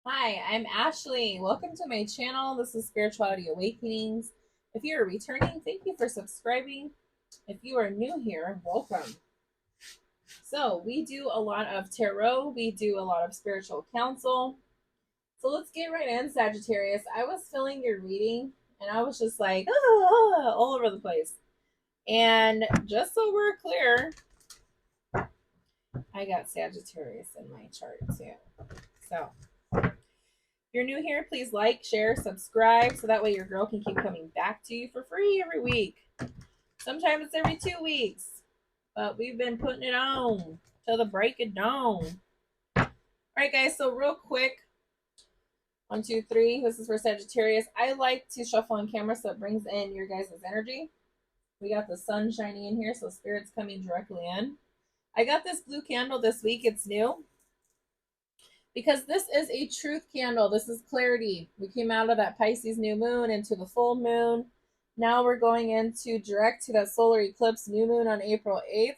Hi, I'm Ashley. Welcome to my channel. This is Spirituality Awakenings. If you are returning, thank you for subscribing. If you are new here, welcome. So, we do a lot of tarot, we do a lot of spiritual counsel. So, let's get right in, Sagittarius. I was filling your reading and I was just like, all over the place. And just so we're clear, I got Sagittarius in my chart too. So, if you're new here, please like, share, subscribe so that way your girl can keep coming back to you for free every week. Sometimes it's every 2 weeks, but we've been putting it on till the break of dawn. All right, guys, so real quick, 1, 2, 3. This is for Sagittarius. I like to shuffle on camera so it brings in your guys' energy. We got the sun shining in here, so spirit's coming directly in. I got this blue candle this week. It's new because this is a truth candle. This is clarity. We came out of that Pisces new moon into the full moon. Now we're going into direct to that solar eclipse new moon on April 8th.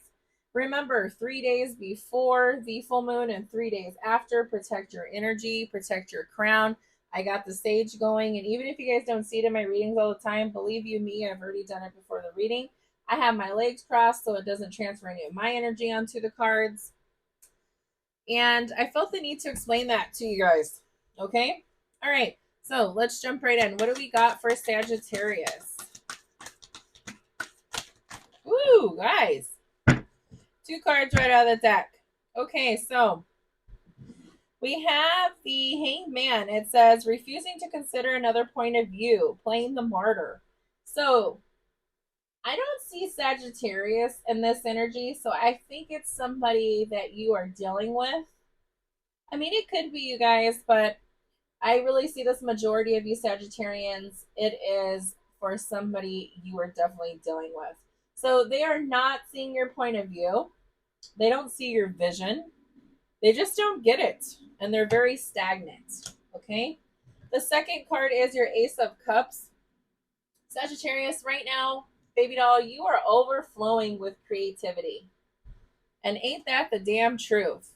Remember, 3 days before the full moon and 3 days after, protect your energy, protect your crown. I got the sage going, and even if you guys don't see it in my readings all the time, believe you me, I've already done it before the reading. I have my legs crossed so it doesn't transfer any of my energy onto the cards. And I felt the need to explain that to you guys. Okay? All right. So let's jump right in. What do we got for Sagittarius? Woo, guys. 2 cards right out of the deck. Okay, so we have the Hanged Man. It says refusing to consider another point of view, playing the martyr. So I don't see Sagittarius in this energy, so I think it's somebody that you are dealing with. I mean, it could be you guys, but I really see this majority of you Sagittarians, it is for somebody you are definitely dealing with. So they are not seeing your point of view. They don't see your vision. They just don't get it. And they're very stagnant. Okay? The second card is your Ace of Cups. Sagittarius, right now, baby doll, you are overflowing with creativity. And ain't that the damn truth?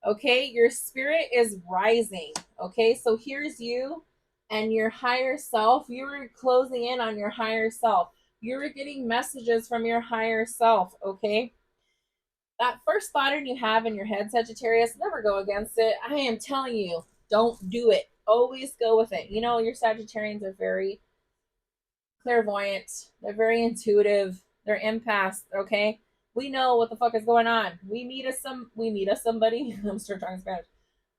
Okay, your spirit is rising. Okay, so here's you and your higher self. You're closing in on your higher self. You're getting messages from your higher self. Okay, that first pattern you have in your head, Sagittarius, never go against it. I am telling you, don't do it. Always go with it. You know, your Sagittarians are very clairvoyant, they're very intuitive, they're empaths. Okay, we know what the fuck is going on. We meet us somebody. I'm still trying Spanish,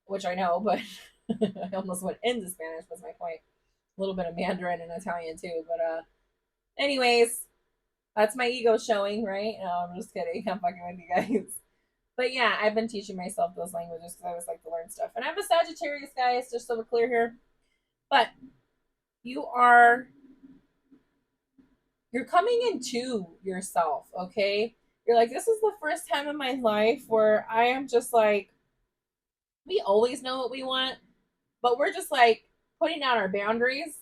which I know, but I almost went into Spanish. Was my point. A little bit of Mandarin and Italian too, but anyways, that's my ego showing, right? No, I'm just kidding. I'm fucking with you guys. But yeah, I've been teaching myself those languages because I always like to learn stuff. And I'm a Sagittarius, guys, just so we're clear here. But you are you're coming into yourself, okay? You're like, this is the first time in my life where I am just like, we always know what we want, but we're just like putting out our boundaries.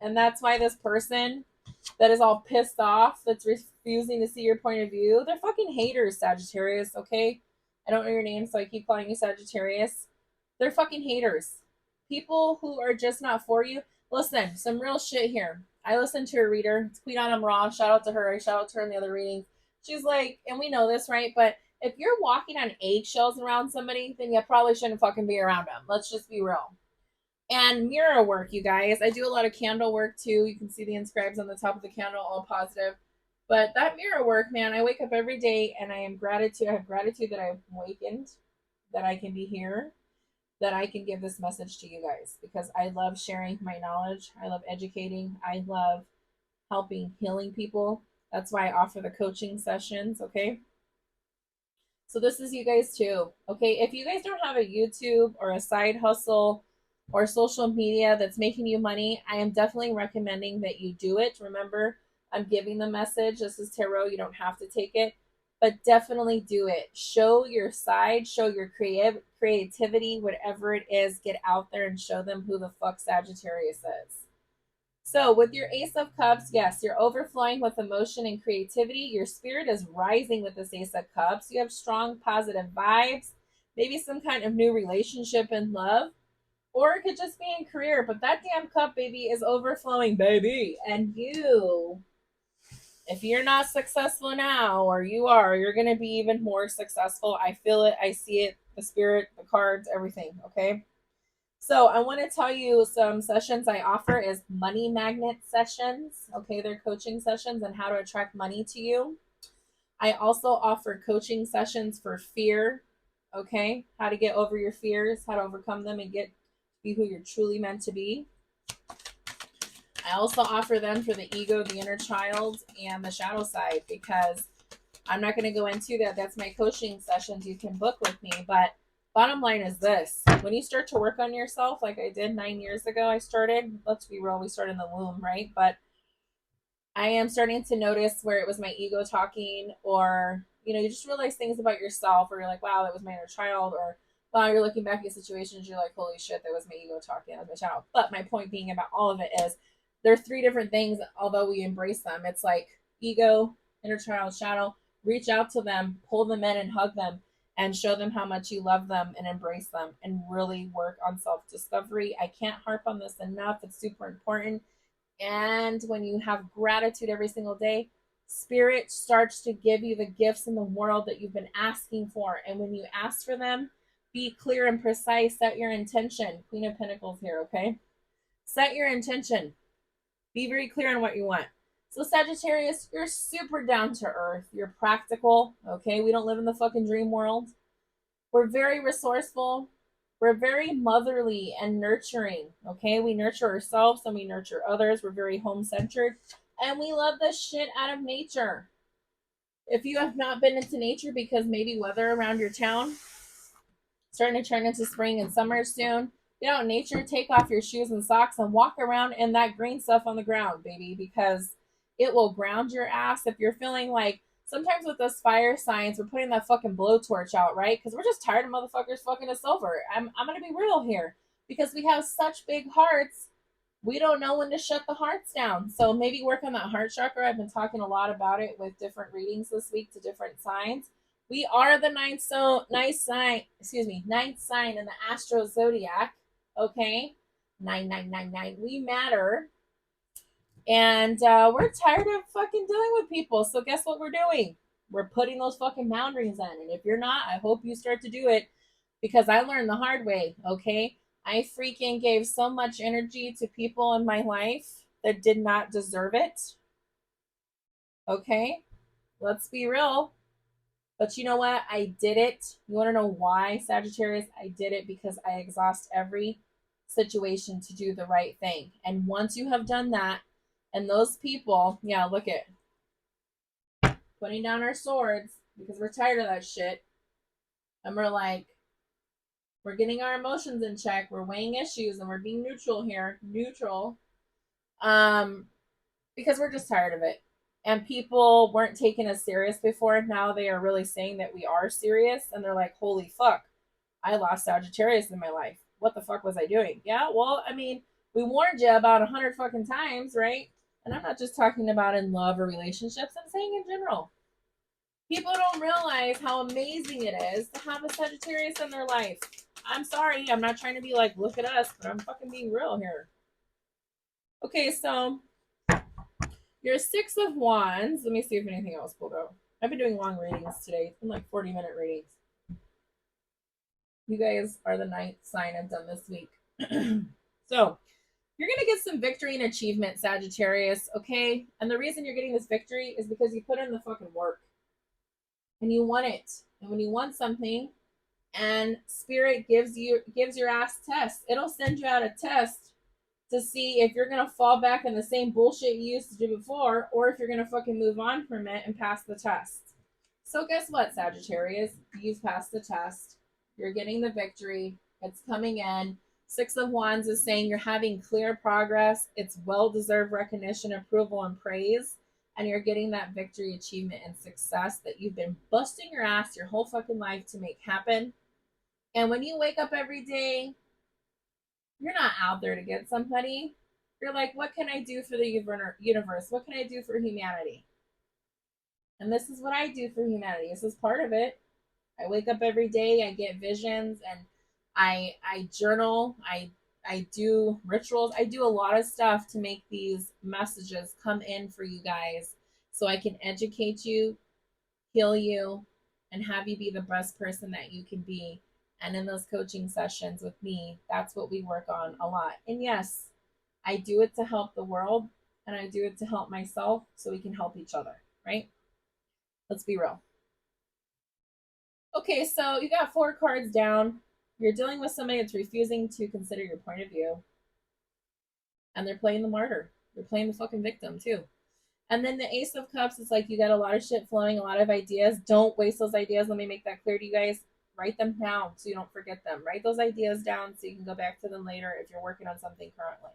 And that's why this person that is all pissed off, that's refusing to see your point of view, they're fucking haters, Sagittarius, okay? I don't know your name, so I keep calling you Sagittarius. They're fucking haters. People who are just not for you. Listen, some real shit here. I listened to a reader. It's Queen Anna Raw. Shout out to her. I shout out to her in the other reading. She's like, and we know this, right? But if you're walking on eggshells around somebody, then you probably shouldn't fucking be around them. Let's just be real. And mirror work, you guys. I do a lot of candle work too. You can see the inscribes on the top of the candle, all positive. But that mirror work, man, I wake up every day and I am gratitude. I have gratitude that I've awakened, that I can be here, that I can give this message to you guys because I love sharing my knowledge. I love educating. I love helping healing people. That's why I offer the coaching sessions, okay? So this is you guys too. Okay, if you guys don't have a YouTube or a side hustle or social media that's making you money, I am definitely recommending that you do it. Remember, I'm giving the message. This is tarot. You don't have to take it, but definitely do it. Show your side, show your creativity, whatever it is, get out there and show them who the fuck Sagittarius is. So, with your Ace of Cups, yes, you're overflowing with emotion and creativity. Your spirit is rising with this Ace of Cups. You have strong, positive vibes, maybe some kind of new relationship and love. Or it could just be in career, but that damn cup, baby, is overflowing, baby. And you, if you're not successful now, or you are, you're going to be even more successful. I feel it. I see it. The spirit, the cards, everything. Okay. So I want to tell you some sessions I offer is money magnet sessions. Okay. They're coaching sessions and how to attract money to you. I also offer coaching sessions for fear. Okay. How to get over your fears, how to overcome them and get be who you're truly meant to be. I also offer them for the ego, the inner child, and the shadow side because I'm not going to go into that. That's my coaching sessions. You can book with me. But bottom line is this when you start to work on yourself, like I did 9 years ago, I started, let's be real, we started in the womb, right? But I am starting to notice where it was my ego talking, or, you just realize things about yourself, or you're like, wow, that was my inner child, or wow, you're looking back at situations, you're like, holy shit, that was my ego talking, that was my child. But my point being about all of it is there are three different things, although we embrace them. It's like ego, inner child, shadow. Reach out to them, pull them in, and hug them, and show them how much you love them and embrace them, and really work on self discovery. I can't harp on this enough. It's super important. And when you have gratitude every single day, spirit starts to give you the gifts in the world that you've been asking for. And when you ask for them, be clear and precise. Set your intention. Queen of Pentacles here, okay? Set your intention. Be very clear on what you want. So, Sagittarius, you're super down to earth. You're practical, okay? We don't live in the fucking dream world. We're very resourceful. We're very motherly and nurturing. Okay, we nurture ourselves and we nurture others. We're very home centered, and we love the shit out of nature. If you have not been into nature because maybe weather around your town starting to turn into spring and summer soon, get out in nature, take off your shoes and socks, and walk around in that green stuff on the ground, baby, because it will ground your ass. If you're feeling like sometimes with those fire signs, we're putting that fucking blowtorch out, right? Because we're just tired of motherfuckers fucking us over. I'm gonna be real here because we have such big hearts. We don't know when to shut the hearts down. So maybe work on that heart chakra. I've been talking a lot about it with different readings this week to different signs. We are the ninth sign in the astro zodiac. Okay, 9999. We matter, and we're tired of fucking dealing with people. So guess what we're doing? We're putting those fucking boundaries in. And if you're not, I hope you start to do it because I learned the hard way. Okay, I freaking gave so much energy to people in my life that did not deserve it. Okay, let's be real. But you know what? I did it. You want to know why, Sagittarius? I did it because I exhaust every situation to do the right thing. And once you have done that, and those people, yeah, look at putting down our swords because we're tired of that shit. And we're like, we're getting our emotions in check. We're weighing issues and we're being neutral here. Neutral. Um, because we're just tired of it. And people weren't taking us serious before. Now they are really saying that we are serious. And they're like, holy fuck, I lost Sagittarius in my life. What the fuck was I doing? Yeah, well, I mean, we warned you about 100 fucking times, right? And I'm not just talking about in love or relationships, I'm saying in general. People don't realize how amazing it is to have a Sagittarius in their life. I'm sorry, I'm not trying to be like, look at us, but I'm fucking being real here. Okay, so your Six of Wands. Let me see if anything else pulled out. I've been doing long readings today. It's been like 40-minute readings. You guys are the ninth sign I've done this week. So, you're going to get some victory and achievement, Sagittarius, okay? And the reason you're getting this victory is because you put in the fucking work and you want it. And when you want something and spirit gives your ass tests, it'll send you out a test to see if you're going to fall back in the same bullshit you used to do before or if you're going to fucking move on from it and pass the test. So guess what, Sagittarius? You've passed the test. You're getting the victory. It's coming in. Six of Wands is saying you're having clear progress. It's well-deserved recognition, approval, and praise. And you're getting that victory, achievement, and success that you've been busting your ass your whole fucking life to make happen. And when you wake up every day, you're not out there to get somebody. You're like, what can I do for the universe? What can I do for humanity? And this is what I do for humanity. This is part of it. I wake up every day, I get visions, and I journal. I I do rituals. I do a lot of stuff to make these messages come in for you guys so I can educate you, heal you, and have you be the best person that you can be. And in those coaching sessions with me, that's what we work on a lot. And yes, I do it to help the world and I do it to help myself so we can help each other, right? Let's be real. Okay, so you got 4 cards down. You're dealing with somebody that's refusing to consider your point of view, and they're playing the martyr. They're playing the fucking victim, too. And then the Ace of Cups is like you got a lot of shit flowing, a lot of ideas. Don't waste those ideas. Let me make that clear to you guys. Write them down so you don't forget them. Write those ideas down so you can go back to them later if you're working on something currently.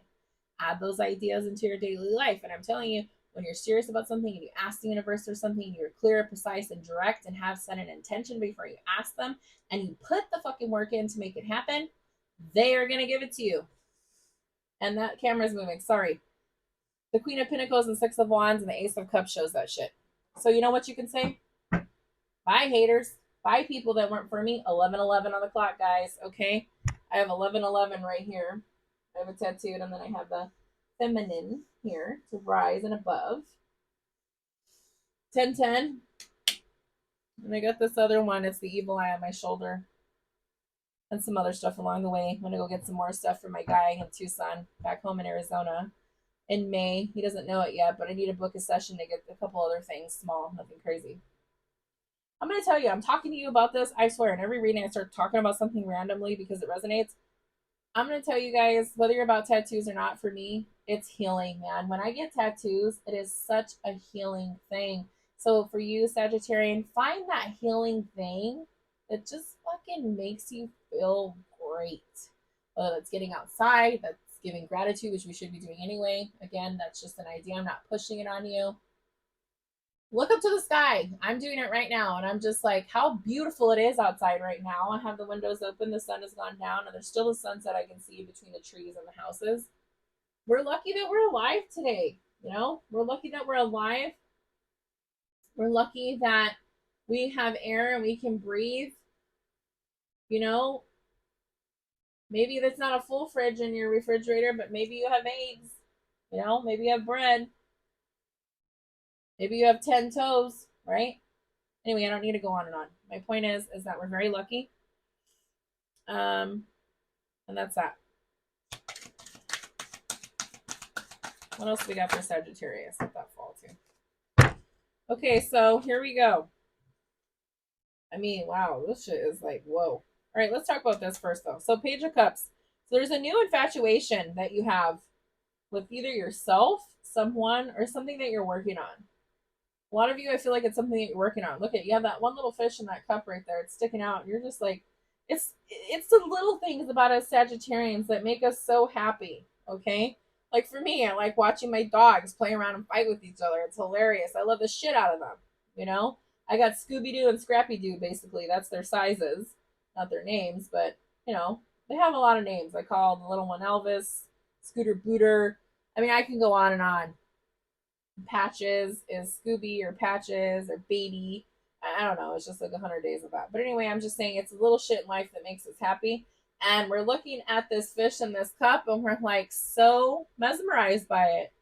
Add those ideas into your daily life. And I'm telling you, when you're serious about something and you ask the universe for something, you're clear, precise, and direct and have set an intention before you ask them and you put the fucking work in to make it happen, they are going to give it to you. And that camera's moving. Sorry. The Queen of Pentacles and Six of Wands and the Ace of Cups shows that shit. So you know what you can say? Bye, haters. Bye, people that weren't for me. 11:11 on the clock, guys. Okay? I have 11:11 right here. I have a tattooed, and then I have the feminine here to rise and above. 10:10. And I got this other one. It's the evil eye on my shoulder. And some other stuff along the way. I'm going to go get some more stuff for my guy in Tucson, back home in Arizona. In May. He doesn't know it yet, but I need to book a session to get a couple other things small, nothing crazy. I'm going to tell you, I'm talking to you about this. I swear, in every reading, I start talking about something randomly because it resonates. I'm going to tell you guys, whether you're about tattoos or not, for me, it's healing, man. When I get tattoos, it is such a healing thing. So for you, Sagittarian, find that healing thing that just fucking makes you feel great. Whether that's getting outside, that's giving gratitude, which we should be doing anyway. Again, that's just an idea. I'm not pushing it on you. Look up to the sky. I'm doing it right now, and I'm just like, how beautiful it is outside right now. I have the windows open, the sun has gone down, and there's still a sunset I can see between the trees and the houses. We're lucky that we're alive today. You know, we're lucky that we're alive. We're lucky that we have air and we can breathe. You know, maybe that's not a full fridge in your refrigerator, but maybe you have eggs. You know, maybe you have bread. Maybe you have 10 toes, right? Anyway, I don't need to go on and on. My point is that we're very lucky. And that's that. What else we got for Sagittarius? Let that fall too. Okay, so here we go. I mean, wow, this shit is like, whoa. All right, let's talk about this first, though. So, Page of Cups. So, there's a new infatuation that you have with either yourself, someone, or something that you're working on. A lot of you, I feel like it's something that you're working on. Look at, you have that one little fish in that cup right there. It's sticking out. And you're just like, it's the little things about us Sagittarians that make us so happy. Okay, like for me, I like watching my dogs play around and fight with each other. It's hilarious. I love the shit out of them. You know, I got Scooby Doo and Scrappy Doo. Basically, that's their sizes, not their names, but you know, they have a lot of names. I call the little one Elvis, Scooter Booter. I mean, I can go on and on. Patches is Scooby or Patches or Baby. I don't know. It's just like 100 days of that. But anyway, I'm just saying it's a little shit in life that makes us happy. And we're looking at this fish in this cup and we're like so mesmerized by it.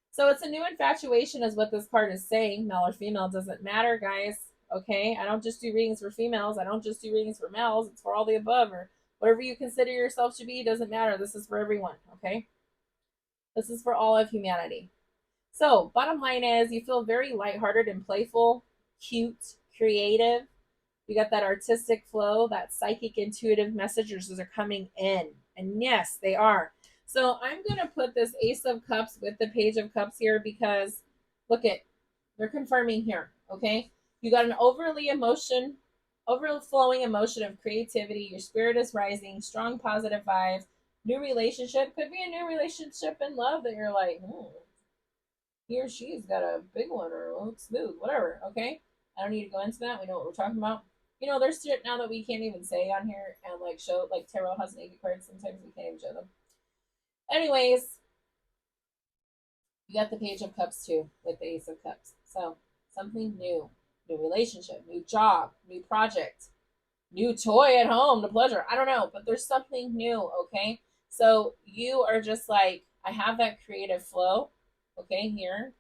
So it's a new infatuation, is what this card is saying. Male or female doesn't matter, guys. Okay? I don't just do readings for females. I don't just do readings for males. It's for all the above, or whatever you consider yourself to be. Doesn't matter. This is for everyone. Okay? This is for all of humanity. So, bottom line is you feel very lighthearted and playful, cute, creative. You got that artistic flow, that psychic intuitive messages are coming in. And yes, they are. So I'm going to put this Ace of Cups with the Page of Cups here because, look at, they're confirming here, okay? You got an overflowing emotion of creativity. Your spirit is rising, strong positive vibes. New relationship. Could be a new relationship in love that you're like, he or she's got a big one or looks smooth, whatever, okay? I don't need to go into that. We know what we're talking about. You know, there's shit now that we can't even say on here and like show, like tarot has naked cards. Sometimes we can't even show them. Anyways, you got the Page of Cups too with the Ace of Cups. So something new, new relationship, new job, new project, new toy at home, the pleasure. I don't know, but there's something new, okay? So you are just like, I have that creative flow, okay, here.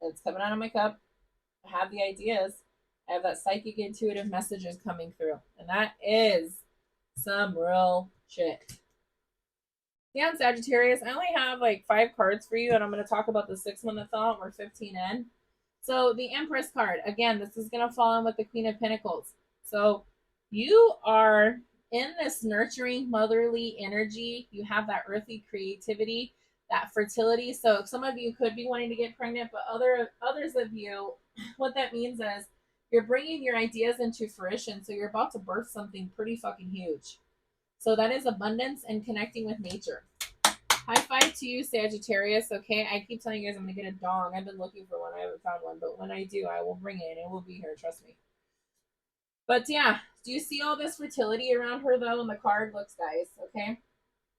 It's coming out of my cup. I have the ideas. I have that psychic intuitive messages coming through. And that is some real shit. Yeah, I'm Sagittarius. I only have like 5 cards for you, and I'm going to talk about the 6th one that's on. We're 15 in. So the Empress card, again, this is going to fall in with the Queen of Pentacles. So you are in this nurturing, motherly energy. You have that earthy creativity, that fertility. So some of you could be wanting to get pregnant, but others of you, what that means is you're bringing your ideas into fruition. So you're about to birth something pretty fucking huge. So that is abundance and connecting with nature. High five to you, Sagittarius. Okay, I keep telling you guys I'm gonna get a dong. I've been looking for one. I haven't found one, but when I do, I will bring it. It will be here. Trust me. But yeah, do you see all this fertility around her though? And the card looks, guys. Okay,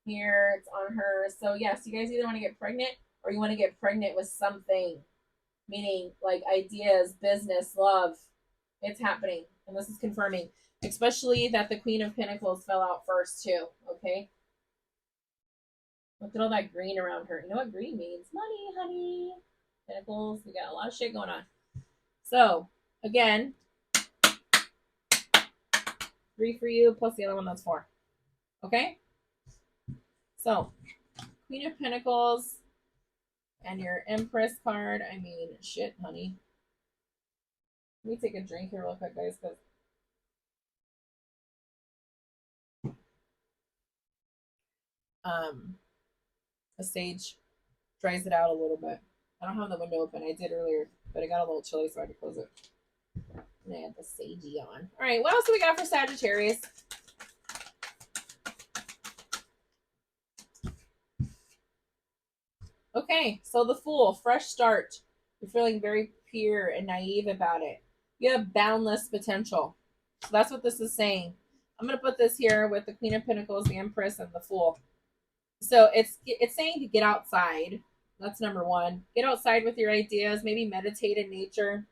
here it's on her. So yes, you guys either want to get pregnant or you want to get pregnant with something, meaning like ideas, business, love. It's happening, and this is confirming, especially that the Queen of Pentacles fell out first too. Okay. Look at all that green around her. You know what green means? Money, honey. Pentacles. We got a lot of shit going on. So, again, 3 for you, plus the other one that's 4. Okay? So, Queen of Pentacles and your Empress card. I mean, shit, honey. Let me take a drink here real quick, guys, because the sage dries it out a little bit. I don't have the window open. I did earlier, but it got a little chilly, so I had to close it. And I had the sagey on. All right, what else do we got for Sagittarius? Okay, so the Fool, fresh start. You're feeling very pure and naive about it. You have boundless potential. So that's what this is saying. I'm going to put this here with the Queen of Pentacles, the Empress, and the Fool. So it's saying to get outside. That's number 1. Get outside with your ideas. Maybe meditate in nature.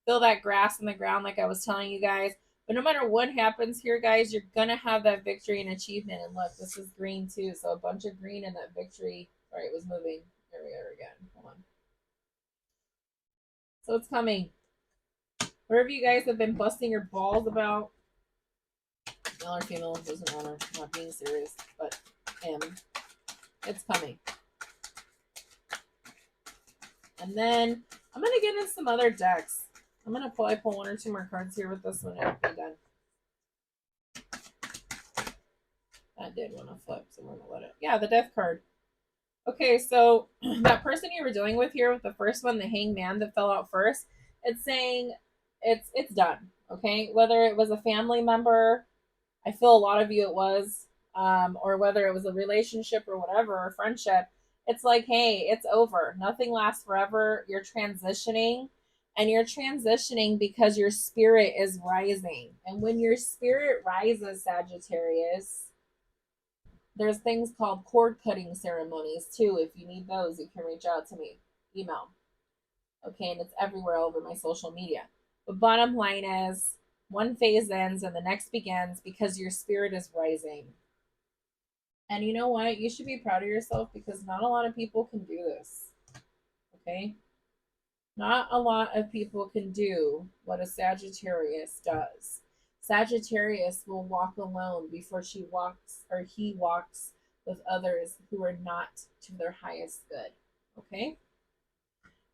Feel that grass in the ground like I was telling you guys. But no matter what happens here, guys, you're going to have that victory and achievement. And look, this is green too. So a bunch of green in that victory. Sorry, it was moving. There we are again. Hold on. So it's coming. Wherever you guys have been busting your balls about, male or female, doesn't matter. I'm not being serious, but it's coming. And then I'm gonna get in some other decks. I'm gonna probably pull 1 or 2 more cards here with this one and be done. That did want to flip, so we're gonna let it. Yeah, the Death card. Okay, so that person you were dealing with here with the first one, the Hangman that fell out first, it's saying it's done. Okay, whether it was a family member, I feel a lot of you it was, or whether it was a relationship or whatever, or friendship, it's like, hey, it's over. Nothing lasts forever. You're transitioning, and you're transitioning because your spirit is rising. And when your spirit rises, Sagittarius, there's things called cord cutting ceremonies too. If you need those, you can reach out to me. Email. Okay, and it's everywhere over my social media. But bottom line is, one phase ends and the next begins because your spirit is rising. And you know what? You should be proud of yourself because not a lot of people can do this. Okay? Not a lot of people can do what a Sagittarius does. Sagittarius will walk alone before she walks or he walks with others who are not to their highest good. Okay?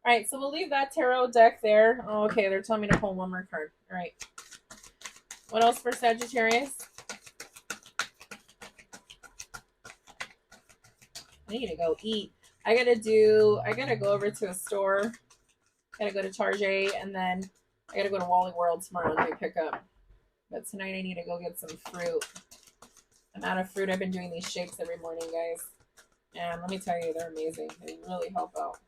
All right, so we'll leave that tarot deck there. Oh, okay, they're telling me to pull 1 more card. All right. What else for Sagittarius? I need to go eat. I gotta go over to a store. Gotta go to Target, and then I gotta go to Wally World tomorrow and do pickup. But tonight I need to go get some fruit. I'm out of fruit. I've been doing these shakes every morning, guys. And let me tell you, they're amazing. They really help out.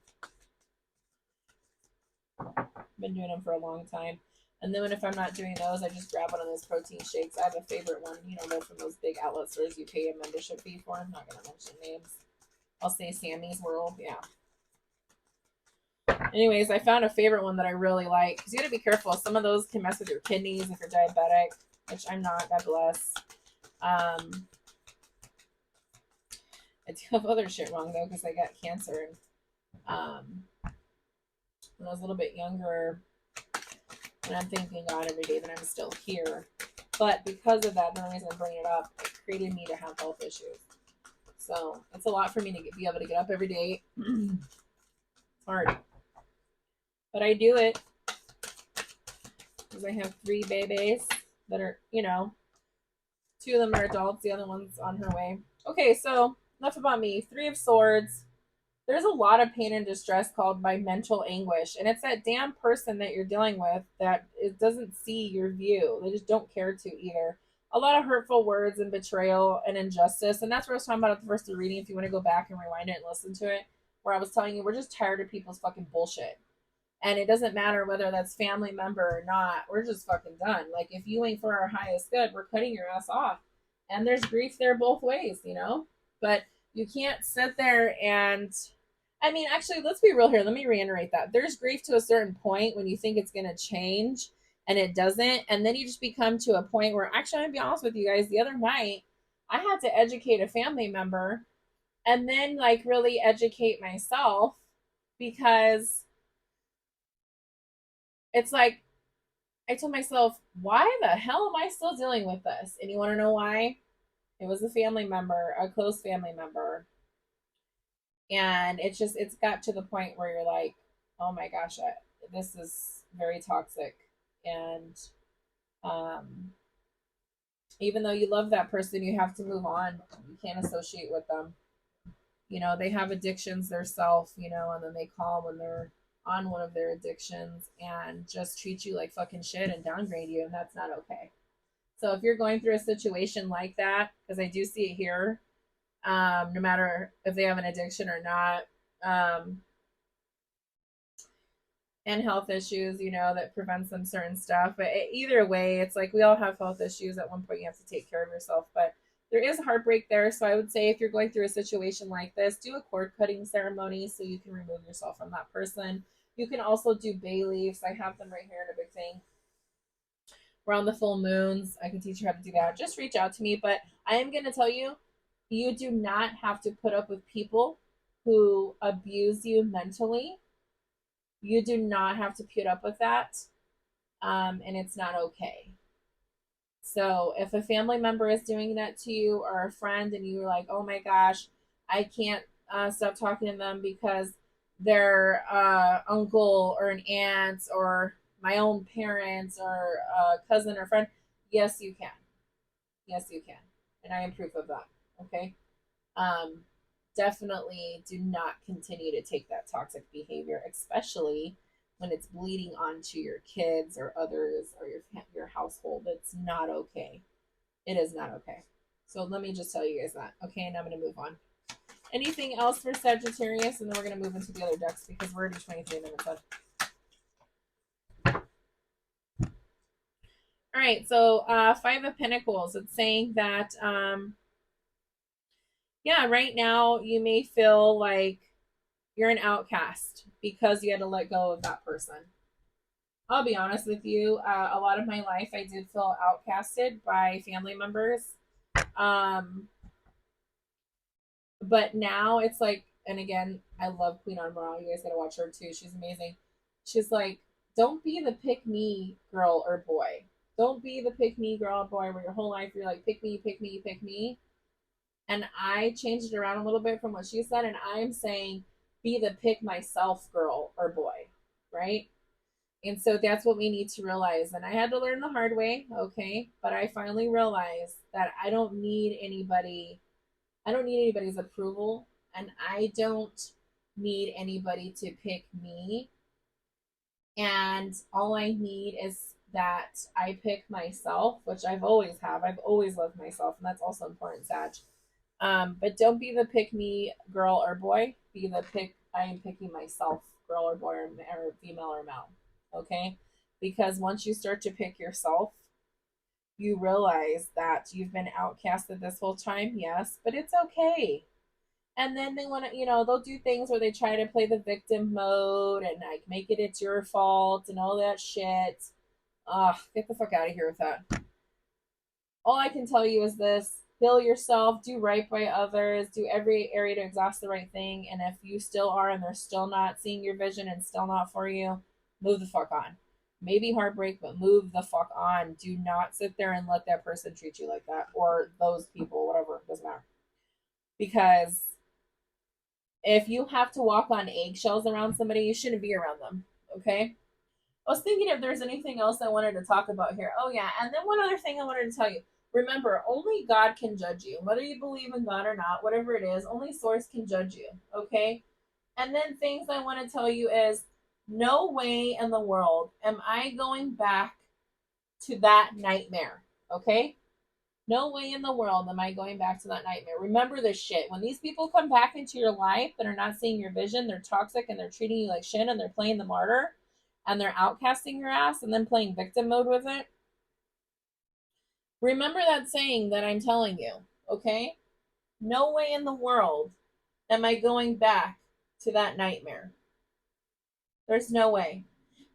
Been doing them for a long time. And then if I'm not doing those, I just grab one of those protein shakes. I have a favorite one. You know, they're from those big outlet stores you pay a membership fee for. I'm not going to mention names. I'll say Sammy's World. Yeah. Anyways, I found a favorite one that I really like. Because you got to be careful. Some of those can mess with your kidneys if you're diabetic, which I'm not. God bless. I do have other shit wrong though, because I got cancer and when I was a little bit younger, and I'm thanking God every day that I'm still here. But because of that, the reason I'm bringing it up, it created me to have health issues. So it's a lot for me to be able to get up every day. It's hard, but I do it because I have 3 babies that are, you know, 2 of them are adults, the other one's on her way. Okay, so enough about me. 3 of Swords. There's a lot of pain and distress called by mental anguish, and it's that damn person that you're dealing with that it doesn't see your view. They just don't care to either. A lot of hurtful words and betrayal and injustice, and that's what I was talking about at the first of the reading. If you want to go back and rewind it and listen to it, where I was telling you we're just tired of people's fucking bullshit. And it doesn't matter whether that's family member or not. We're just fucking done. Like, if you ain't for our highest good, we're cutting your ass off. And there's grief there both ways, you know? But you can't sit there and. I mean, actually, let's be real here. Let me reiterate that. There's grief to a certain point when you think it's going to change and it doesn't. And then you just become to a point where, actually, I'm going to be honest with you guys. The other night, I had to educate a family member and then, like, really educate myself because it's like, I told myself, why the hell am I still dealing with this? And you want to know why? It was a family member, a close family member. And it's got to the point where you're like, oh my gosh, this is very toxic. And um, even though you love that person, you have to move on. You can't associate with them. You know, they have addictions themselves, you know, and then they call when they're on one of their addictions and just treat you like fucking shit and downgrade you. And that's not okay. So if you're going through a situation like that, because I do see it here, no matter if they have an addiction or not, um, and health issues, you know, that prevents them certain stuff. But either way, it's like we all have health issues. At one point, you have to take care of yourself. But there is heartbreak there. So I would say if you're going through a situation like this, do a cord cutting ceremony so you can remove yourself from that person. You can also do bay leaves. I have them right here in a big thing. Around the full moons, I can teach you how to do that. Just reach out to me. But I am going to tell you, you do not have to put up with people who abuse you mentally. You do not have to put up with that, and it's not okay. So if a family member is doing that to you or a friend, and you're like, oh my gosh, I can't stop talking to them because their uncle or an aunt or my own parents or a cousin or friend, yes, you can. Yes, you can. And I am proof of that. Okay. Um, Definitely do not continue to take that toxic behavior, especially when it's bleeding onto your kids or others or your household. It's not okay. It is not okay. So let me just tell you guys that. Okay, and I'm going to move on. Anything else for Sagittarius? And then we're going to move into the other decks because we're already 23 minutes in. All right, so 5 of Pentacles. It's saying that yeah, right now you may feel like you're an outcast because you had to let go of that person. I'll be honest with you. A lot of my life, I did feel outcasted by family members. Um, but now it's like, and again, I love Queen Admiral. You guys gotta watch her too. She's amazing. She's like, don't be the pick me girl or boy. Don't be the pick me girl or boy where your whole life you're like, pick me, pick me, pick me. And I changed it around a little bit from what she said, and I'm saying, be the pick myself girl or boy, right? And so that's what we need to realize. And I had to learn the hard way, okay? But I finally realized that I don't need anybody's approval, and I don't need anybody to pick me. And all I need is that I pick myself, which I've always have. I've always loved myself, and that's also important, Sag. But don't be the pick me girl or boy. Be the pick I am picking myself girl or boy or female or male. Okay? Because once you start to pick yourself, you realize that you've been outcasted this whole time, yes, but it's okay. And then they want to, you know, they'll do things where they try to play the victim mode and like make it's your fault and all that shit. Ugh, get the fuck out of here with that. All I can tell you is this: heal yourself, do right by others, do every area to exhaust the right thing. And if you still are and they're still not seeing your vision and still not for you, move the fuck on. Maybe heartbreak, but move the fuck on. Do not sit there and let that person treat you like that, or those people, whatever, doesn't matter. Because if you have to walk on eggshells around somebody, you shouldn't be around them. Okay? I was thinking if there's anything else I wanted to talk about here. Oh, yeah. And then one other thing I wanted to tell you. Remember, only God can judge you. Whether you believe in God or not, whatever it is, only Source can judge you. Okay? And then things I want to tell you is no way in the world am I going back to that nightmare. Okay? No way in the world am I going back to that nightmare. Remember this shit. When these people come back into your life that are not seeing your vision, they're toxic and they're treating you like shit and they're playing the martyr and they're outcasting your ass and then playing victim mode with it. Remember that saying that I'm telling you, okay? No way in the world am I going back to that nightmare. There's no way.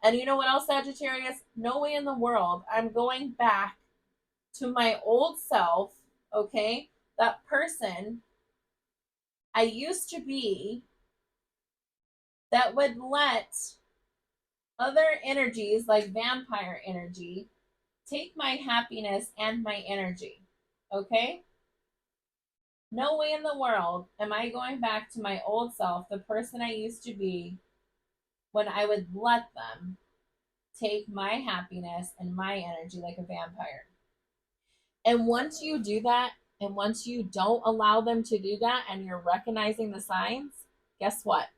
And you know what else, Sagittarius? No way in the world I'm going back to my old self, okay? That person I used to be that would let other energies like vampire energy take my happiness and my energy. Okay? No way in the world am I going back to my old self, the person I used to be, when I would let them take my happiness and my energy like a vampire. And once you do that, and once you don't allow them to do that, and you're recognizing the signs, guess what?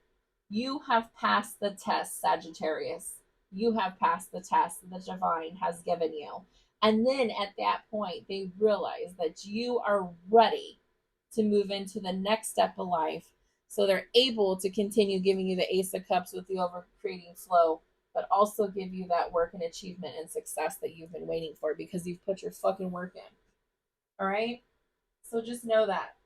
You have passed the test, Sagittarius. You have passed the test the divine has given you. And then at that point, they realize that you are ready to move into the next step of life. So they're able to continue giving you the Ace of Cups with the over creating flow, but also give you that work and achievement and success that you've been waiting for because you've put your fucking work in. All right? So just know that.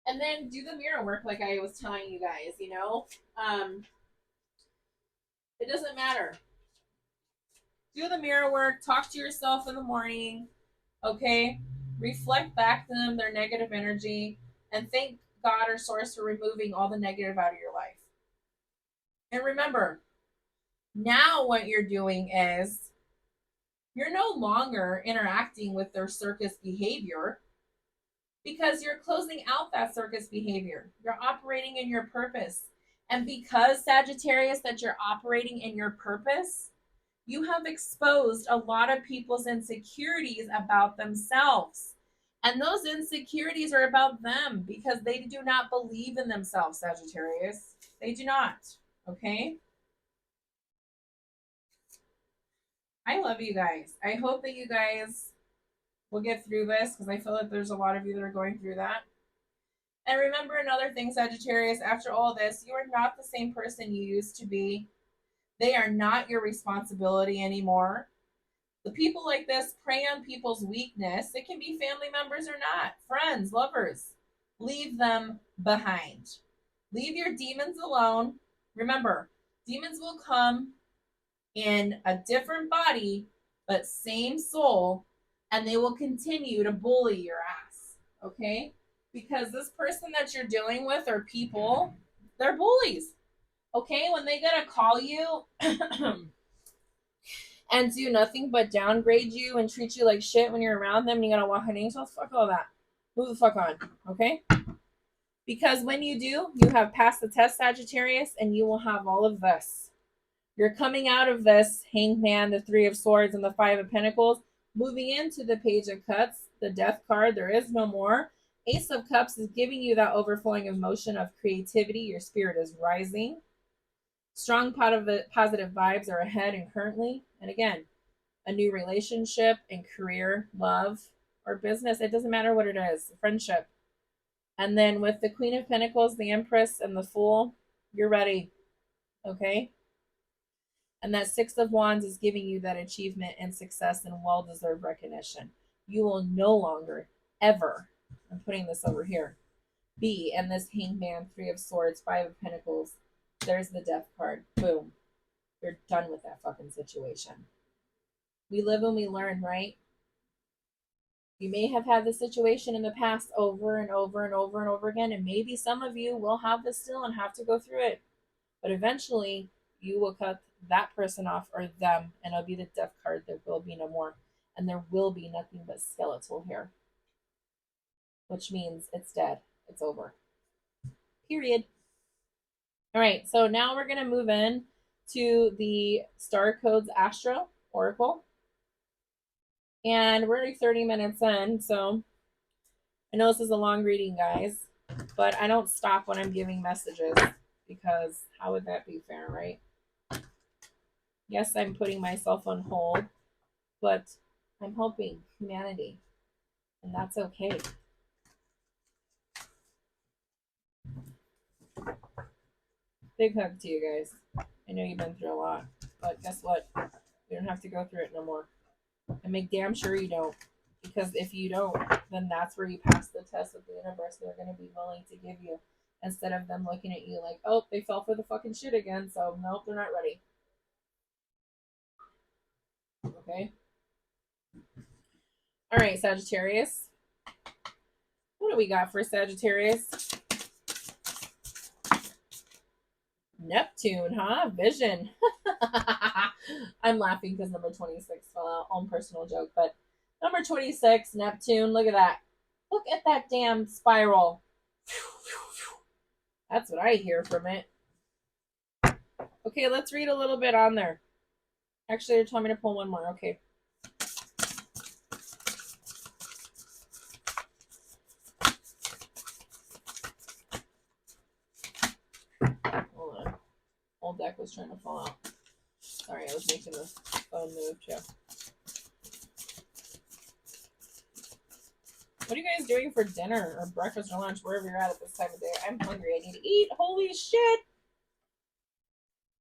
And then do the mirror work like I was telling you guys, you know? It doesn't matter. Do the mirror work, talk to yourself in the morning, okay? Reflect back to them their negative energy and thank God or Source for removing all the negative out of your life. And remember, now what you're doing is you're no longer interacting with their circus behavior because you're closing out that circus behavior. You're operating in your purpose. And because, Sagittarius, that you're operating in your purpose, you have exposed a lot of people's insecurities about themselves. And those insecurities are about them because they do not believe in themselves, Sagittarius. They do not. Okay? I love you guys. I hope that you guys will get through this because I feel like there's a lot of you that are going through that. And remember another thing, Sagittarius, after all this, you are not the same person you used to be. They are not your responsibility anymore. The people like this prey on people's weakness. It can be family members or not, friends, lovers. Leave them behind. Leave your demons alone. Remember, demons will come in a different body, but same soul, and they will continue to bully your ass. Okay? Because this person that you're dealing with or people, they're bullies. Okay? When they gotta call you and do nothing but downgrade you and treat you like shit when you're around them and you gotta walk on angels, fuck all that. Move the fuck on. Okay? Because when you do, you have passed the test, Sagittarius, and you will have all of this. You're coming out of this Hanged Man, the Three of Swords, and the Five of Pentacles, moving into the Page of Cups, the Death card. There is no more. Ace of Cups is giving you that overflowing emotion of creativity. Your spirit is rising. Strong positive vibes are ahead and currently. And again, a new relationship and career, love, or business. It doesn't matter what it is. Friendship. And then with the Queen of Pentacles, the Empress, and the Fool, you're ready. Okay? And that Six of Wands is giving you that achievement and success and well-deserved recognition. You will no longer, ever, I'm putting this over here, be in this Hanged Man, Three of Swords, Five of Pentacles. There's the Death card. Boom. You're done with that fucking situation. We live and we learn, right? You may have had this situation in the past over and over and over and over again, and maybe some of you will have this still and have to go through it. But eventually, you will cut that person off or them, and it'll be the death card. There will be no more. And there will be nothing but skeletal here, which means it's dead. It's over. Period. All right, so now we're going to move in to the Star Codes Astro Oracle. And we're already 30 minutes in, so I know this is a long reading, guys, but I don't stop when I'm giving messages because how would that be fair, right? Yes, I'm putting myself on hold, but I'm helping humanity, and that's okay. Big hug to you guys. I know you've been through a lot, but guess what? You don't have to go through it no more. And make damn sure you don't. Because if you don't, then that's where you pass the test of the universe they're going to be willing to give you. Instead of them looking at you like, oh, they fell for the fucking shit again, so nope, they're not ready. Okay? All right, Sagittarius. What do we got for Sagittarius? Neptune, huh? Vision. I'm laughing because number 26 fell out. Own personal joke, but number 26, Neptune. Look at that. Look at that damn spiral. That's what I hear from it. Okay, let's read a little bit on there. Actually, they're telling me to pull one more. Okay. Hold on. Whole deck was trying to fall out. Sorry, I was making the phone move too. What are you guys doing for dinner or breakfast or lunch, wherever you're at this time of day? I'm hungry. I need to eat. Holy shit.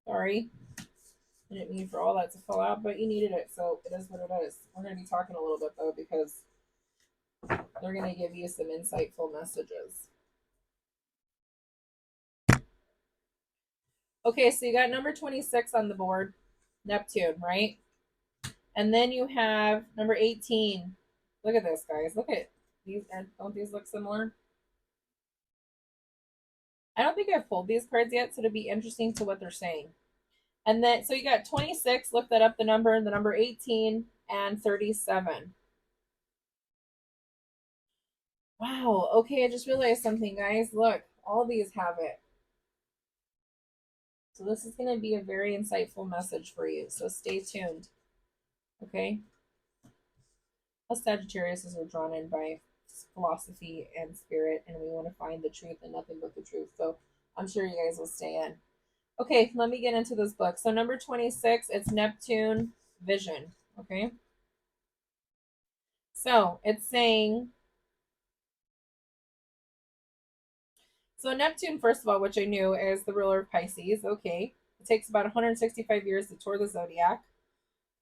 Sorry. I didn't mean for all that to fall out, but you needed it, so it is what it is. We're going to be talking a little bit, though, because they're going to give you some insightful messages. Okay, so you got number 26 on the board, Neptune, right? And then you have number 18. Look at this, guys. Look at these. Don't these look similar? I don't think I've pulled these cards yet, so it'll be interesting to what they're saying. And then, so you got 26, look that up, the number 18, and 37. Wow, okay, I just realized something, guys. Look, all these have it. So this is going to be a very insightful message for you, so stay tuned. Okay? Us Sagittarius are drawn in by philosophy and spirit, and we want to find the truth and nothing but the truth. So I'm sure you guys will stay in. Okay, let me get into this book. So number 26, it's Neptune Vision. Okay. So it's saying, so Neptune, first of all, which I knew is the ruler of Pisces. Okay. It takes about 165 years to tour the zodiac.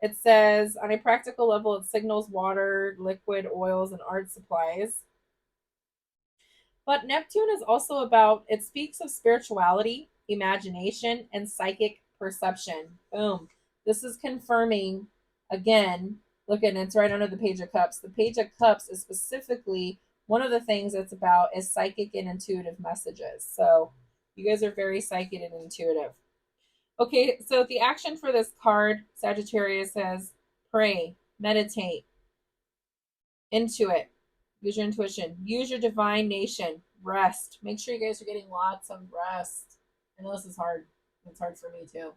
It says, on a practical level, it signals water, liquid, oils, and art supplies. But Neptune is also about, it speaks of spirituality, imagination, and psychic perception. Boom. This is confirming, again, look at it, it's right under the Page of Cups. The Page of Cups is specifically one of the things it's about is psychic and intuitive messages. So you guys are very psychic and intuitive. Okay, so the action for this card, Sagittarius, says pray, meditate, intuit, use your intuition, use your divination, rest. Make sure you guys are getting lots of rest. I know this is hard. It's hard for me too.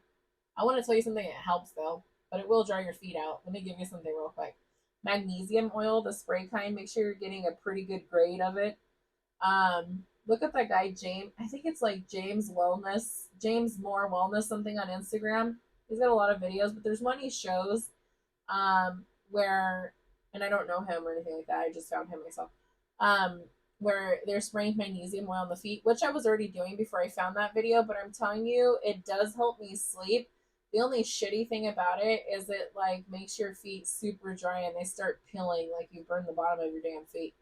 I want to tell you something that helps though, but it will dry your feet out. Let me give you something real quick. Magnesium oil, the spray kind, make sure you're getting a pretty good grade of it. Look at that guy, James. I think it's like James Moore Wellness, something on Instagram. He's got a lot of videos, but there's one he shows where, and I don't know him or anything like that. I just found him myself. Where they're spraying magnesium oil on the feet, which I was already doing before I found that video, but I'm telling you, it does help me sleep. The only shitty thing about it is it like makes your feet super dry and they start peeling like you burn the bottom of your damn feet.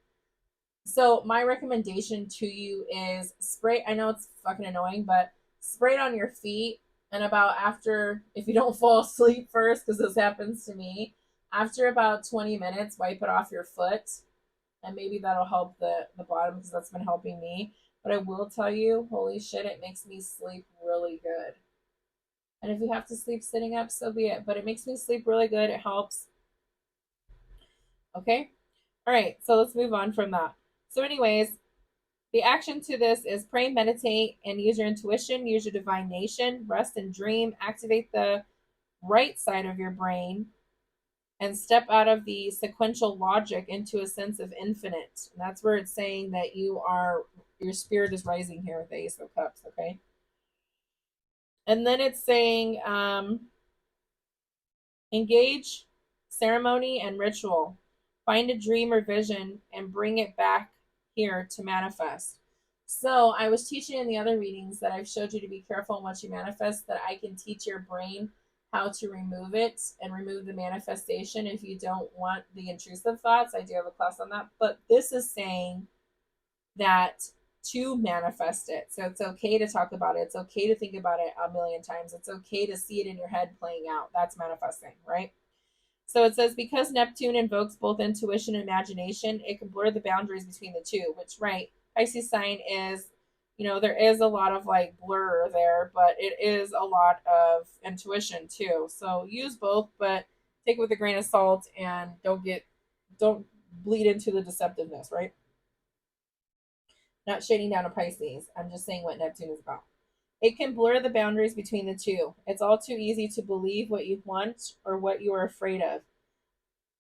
So my recommendation to you is spray. I know it's fucking annoying, but spray it on your feet. And about after, if you don't fall asleep first, because this happens to me, after about 20 minutes, wipe it off your foot. And maybe that'll help the bottom because that's been helping me. But I will tell you, holy shit, it makes me sleep really good. And if you have to sleep sitting up, so be it. But it makes me sleep really good. It helps. Okay. All right. So let's move on from that. So, anyways, the action to this is pray, meditate, and use your intuition, use your divination, rest and dream, activate the right side of your brain, and step out of the sequential logic into a sense of infinite. And that's where it's saying that your spirit is rising here with the Ace of Cups, okay? And then it's saying engage ceremony and ritual. Find a dream or vision and bring it back here to manifest. So I was teaching in the other readings that I've showed you to be careful in what you manifest, that I can teach your brain how to remove it and remove the manifestation if you don't want the intrusive thoughts. I do have a class on that. But this is saying that to manifest it. So it's okay to talk about it. It's okay to think about it a million times. It's okay to see it in your head playing out. That's manifesting, right? So it says because Neptune invokes both intuition and imagination, it can blur the boundaries between the two, which, right, Pisces sign is, there is a lot of like blur there, but it is a lot of intuition too. So use both, but take it with a grain of salt and don't bleed into the deceptiveness, right? Not shading down a Pisces. I'm just saying what Neptune is about. It can blur the boundaries between the two. It's all too easy to believe what you want or what you are afraid of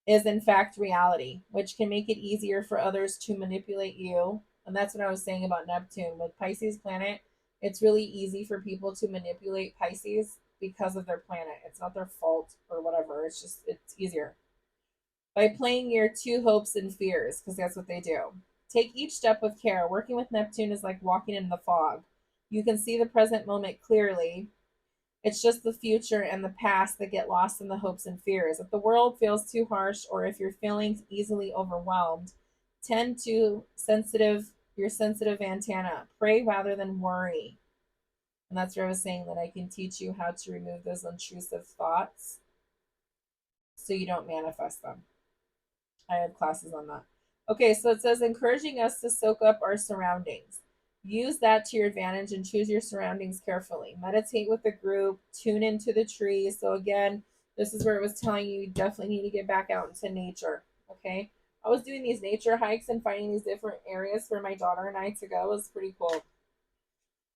is in fact reality, which can make it easier for others to manipulate you. And that's what I was saying about Neptune. With Pisces planet, it's really easy for people to manipulate Pisces because of their planet. It's not their fault or whatever. It's easier. By playing your two hopes and fears, because that's what they do. Take each step with care. Working with Neptune is like walking in the fog. You can see the present moment clearly, it's just the future and the past that get lost in the hopes and fears. If the world feels too harsh or if you're feeling easily overwhelmed, tend to your sensitive antenna. Pray rather than worry. And that's where I was saying that I can teach you how to remove those intrusive thoughts so you don't manifest them. I have classes on that. Okay, so it says encouraging us to soak up our surroundings. Use that to your advantage and choose your surroundings carefully. Meditate with the group, tune into the trees. So, again, this is where it was telling you definitely need to get back out into nature. Okay, I was doing these nature hikes and finding these different areas for my daughter and I to go. It was pretty cool.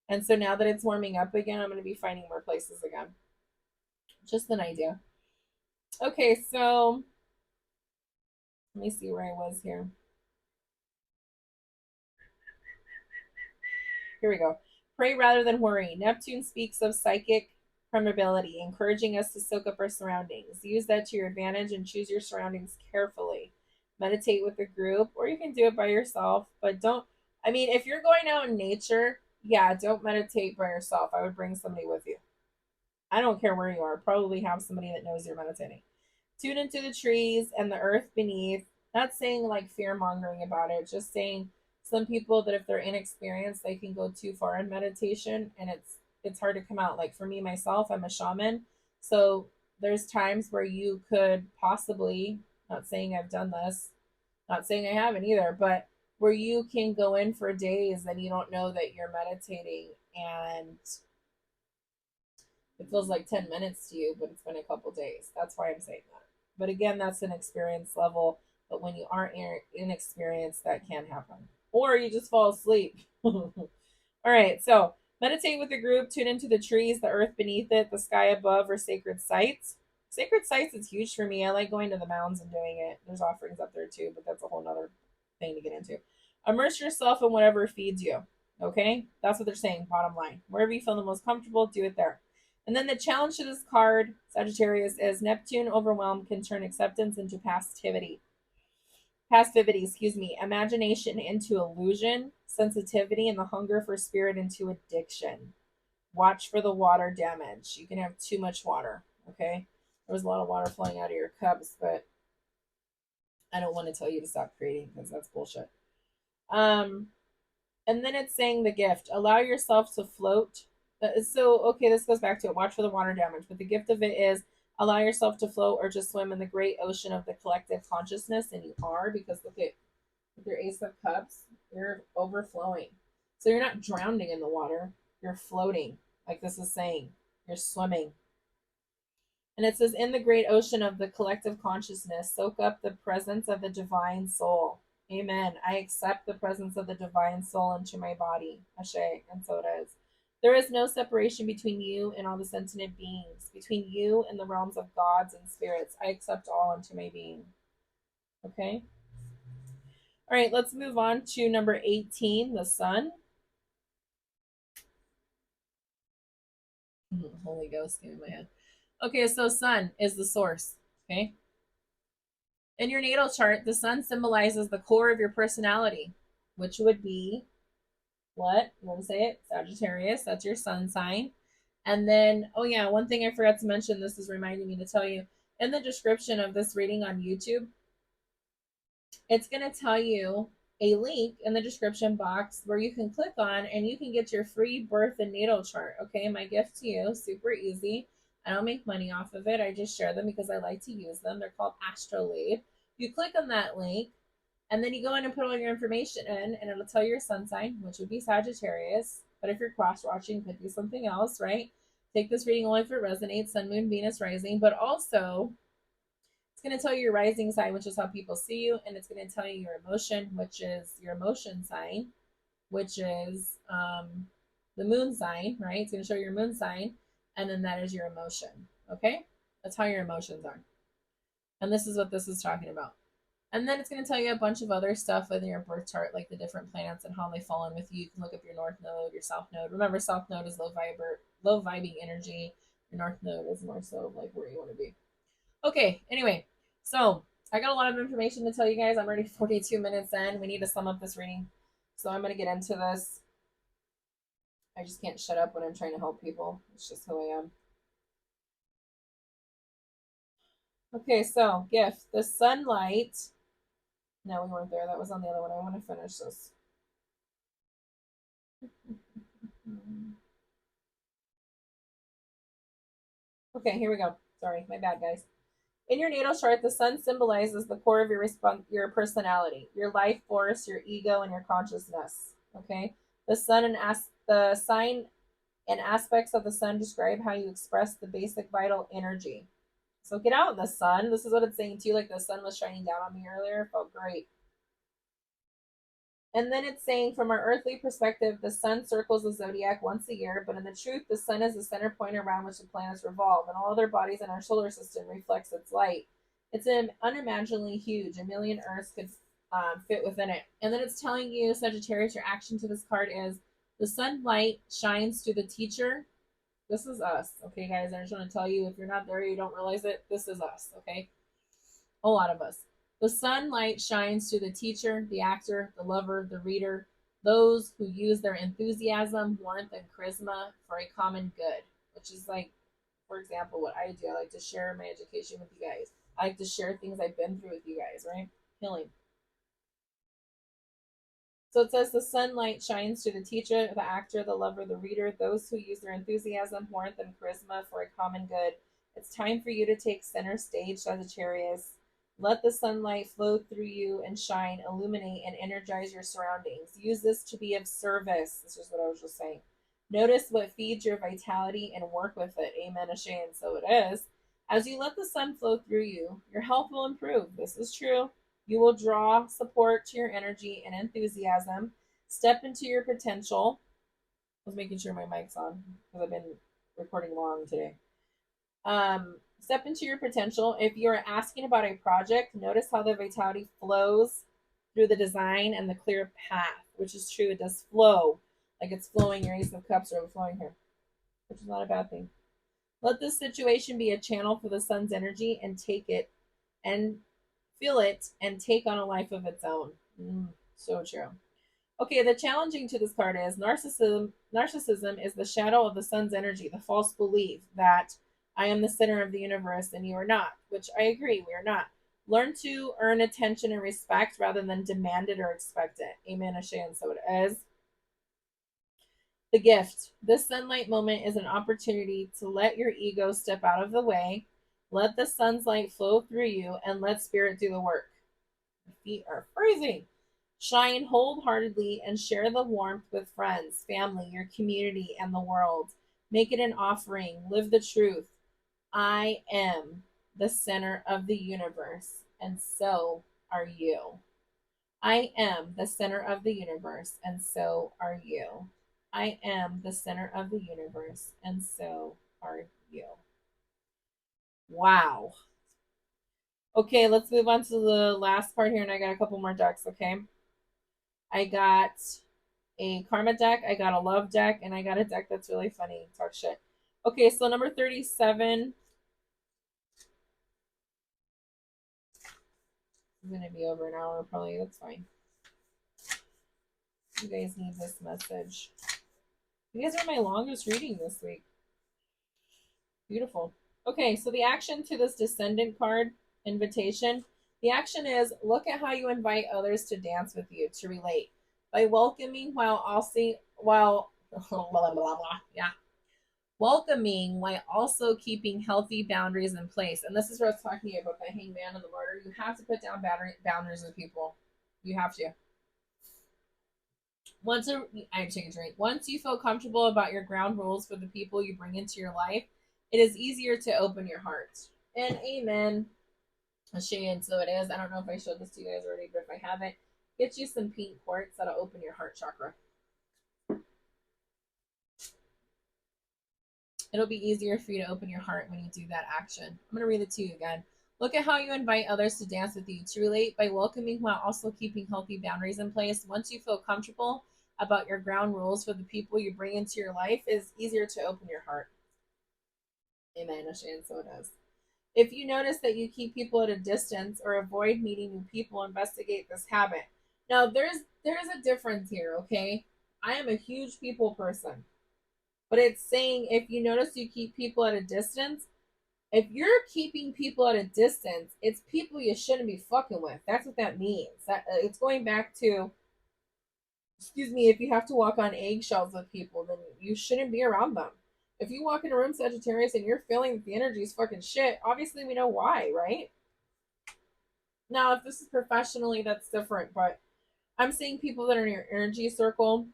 And so now that it's warming up again, I'm going to be finding more places again. Just an idea. Okay, so let me see where I was here. Here we go. Pray rather than worry. Neptune speaks of psychic permeability, encouraging us to soak up our surroundings. Use that to your advantage and choose your surroundings carefully. Meditate with a group, or you can do it by yourself, but don't. I mean, if you're going out in nature, yeah, don't meditate by yourself. I would bring somebody with you. I don't care where you are. Probably have somebody that knows you're meditating. Tune into the trees and the earth beneath. Not saying like fear mongering about it, just saying some people that if they're inexperienced, they can go too far in meditation and it's hard to come out. Like for me myself, I'm a shaman. So there's times where you could possibly, not saying I've done this, not saying I haven't either, but where you can go in for days and you don't know that you're meditating and it feels like 10 minutes to you, but it's been a couple days. That's why I'm saying that. But again, that's an experience level. But when you aren't inexperienced, that can happen. Or you just fall asleep. All right, so meditate with the group, tune into the trees, the earth beneath it, the sky above, or sacred sites. Sacred sites is huge for me. I like going to the mounds and doing it. There's offerings up there too, but that's a whole nother thing to get into. Immerse yourself in whatever feeds you. Okay? That's what they're saying, bottom line. Wherever you feel the most comfortable, do it there. And then the challenge to this card, Sagittarius, is Neptune overwhelmed can turn acceptance into passivity, imagination into illusion, sensitivity, and the hunger for spirit into addiction. Watch for the water damage. You can have too much water. Okay, there was a lot of water flowing out of your cups, but I don't want to tell you to stop creating because that's bullshit. Um, and then it's saying the gift. Allow yourself to float. So, okay, this goes back to it. Watch for the water damage. But the gift of it is allow yourself to float or just swim in the great ocean of the collective consciousness. And you are, because look at With your Ace of Cups, you're overflowing. So you're not drowning in the water, you're floating, like this is saying. You're swimming. And it says, in the great ocean of the collective consciousness, soak up the presence of the divine soul. Amen. I accept the presence of the divine soul into my body. Ashe. And so it is. There is no separation between you and all the sentient beings, between you and the realms of gods and spirits. I accept all into my being. Okay? All right, let's move on to number 18, the sun. Holy Ghost came in my head. Okay, so sun is the source. Okay? In your natal chart, the sun symbolizes the core of your personality, which would be what? You want to say it? Sagittarius. That's your sun sign. And then, oh yeah, one thing I forgot to mention, this is reminding me to tell you, in the description of this reading on YouTube, it's going to tell you a link in the description box where you can click on and you can get your free birth and natal chart. Okay, my gift to you, super easy. I don't make money off of it. I just share them because I like to use them. They're called Astrolabe. You click on that link and then you go in and put all your information in, and it'll tell you your sun sign, which would be Sagittarius. But if you're cross watching, could be something else, right? Take this reading only if it resonates, Sun, Moon, Venus, Rising. But also, it's going to tell you your rising sign, which is how people see you, and it's going to tell you your emotion, which is your emotion sign, which is the moon sign, right? It's going to show your moon sign, and then that is your emotion. Okay, that's how your emotions are, and this is what this is talking about. And then it's going to tell you a bunch of other stuff in your birth chart, like the different planets and how they fall in with you. You can look up your north node, your south node. Remember, south node is low vibing energy. Your north node is more so like where you want to be. Okay, anyway, so I got a lot of information to tell you guys. I'm already 42 minutes in. We need to sum up this reading. So I'm going to get into this. I just can't shut up when I'm trying to help people. It's just who I am. Okay, so gift. The sunlight. No, we weren't there. That was on the other one. I want to finish this. Okay, here we go. Sorry, my bad, guys. In your natal chart, the sun symbolizes the core of your personality, your life force, your ego, and your consciousness. Okay, the sun and the sign and aspects of the sun describe how you express the basic vital energy. So get out in the sun. This is what it's saying to you. Like the sun was shining down on me earlier. It felt great. And then it's saying, from our earthly perspective, the sun circles the zodiac once a year, but in the truth, the sun is the center point around which the planets revolve, and all other bodies in our solar system reflects its light. It's unimaginably huge. A million Earths could fit within it. And then it's telling you, Sagittarius, your action to this card is the sunlight shines through the teacher. This is us, okay, guys? I just want to tell you, if you're not there, you don't realize it. This is us, okay? A lot of us. The sunlight shines through the teacher, the actor, the lover, the reader, those who use their enthusiasm, warmth, and charisma for a common good, which is like, for example, what I do. I like to share my education with you guys. I like to share things I've been through with you guys, right? Healing. So it says the sunlight shines through the teacher, the actor, the lover, the reader, those who use their enthusiasm, warmth, and charisma for a common good. It's time for you to take center stage, Sagittarius. Let the sunlight flow through you and shine, illuminate, and energize your surroundings. Use this to be of service. This is what I was just saying. Notice what feeds your vitality and work with it. Amen, Ashe, and so it is. As you let the sun flow through you, your health will improve. This is true. You will draw support to your energy and enthusiasm. Step into your potential. I was making sure my mic's on because I've been recording long today. Step into your potential. If you're asking about a project, notice how the vitality flows through the design and the clear path, which is true. It does flow, like it's flowing. Your Ace of Cups are overflowing here, which is not a bad thing. Let this situation be a channel for the sun's energy and take it and feel it and take on a life of its own. So true. Okay, the challenging to this card is narcissism. Narcissism is the shadow of the sun's energy, the false belief that I am the center of the universe and you are not, which I agree, we are not. Learn to earn attention and respect rather than demand it or expect it. Amen, Ashe, and so it is. The gift. This sunlight moment is an opportunity to let your ego step out of the way, let the sun's light flow through you, and let spirit do the work. My feet are freezing. Shine wholeheartedly and share the warmth with friends, family, your community, and the world. Make it an offering. Live the truth. I am the center of the universe, and so are you. I am the center of the universe, and so are you. I am the center of the universe, and so are you. Wow. Okay, let's move on to the last part here, and I got a couple more decks, okay? I got a karma deck, I got a love deck, and I got a deck that's really funny. Talk shit. Okay, so number 37 is going to be over an hour, probably. That's fine. You guys need this message. You guys are my longest reading this week. Beautiful. Okay, so the action to this descendant card invitation, the action is look at how you invite others to dance with you, to relate by welcoming while also blah, blah, blah, blah, yeah, welcoming while also keeping healthy boundaries in place. And this is what I was talking about the hangman and the martyr. You have to put down boundaries with people. You have to. I'm taking a drink. Once you feel comfortable about your ground rules for the people you bring into your life, it is easier to open your heart. And amen. Shane, so it is. I don't know if I showed this to you guys already, but if I haven't, get you some pink quartz that'll open your heart chakra. It'll be easier for you to open your heart when you do that action. I'm going to read it to you again. Look at how you invite others to dance with you, to relate by welcoming while also keeping healthy boundaries in place. Once you feel comfortable about your ground rules for the people you bring into your life, it's easier to open your heart. Amen, Shan, so it is. If you notice that you keep people at a distance or avoid meeting new people, investigate this habit. Now, there's a difference here, okay? I am a huge people person, but it's saying if you notice you keep people at a distance, if you're keeping people at a distance, it's people you shouldn't be fucking with. That's what that means. That it's going back to, excuse me, if you have to walk on eggshells with people, then you shouldn't be around them. If you walk in a room, Sagittarius, and you're feeling that the energy is fucking shit, obviously we know why, right? Now, if this is professionally, that's different, but I'm seeing people that are in your energy circle.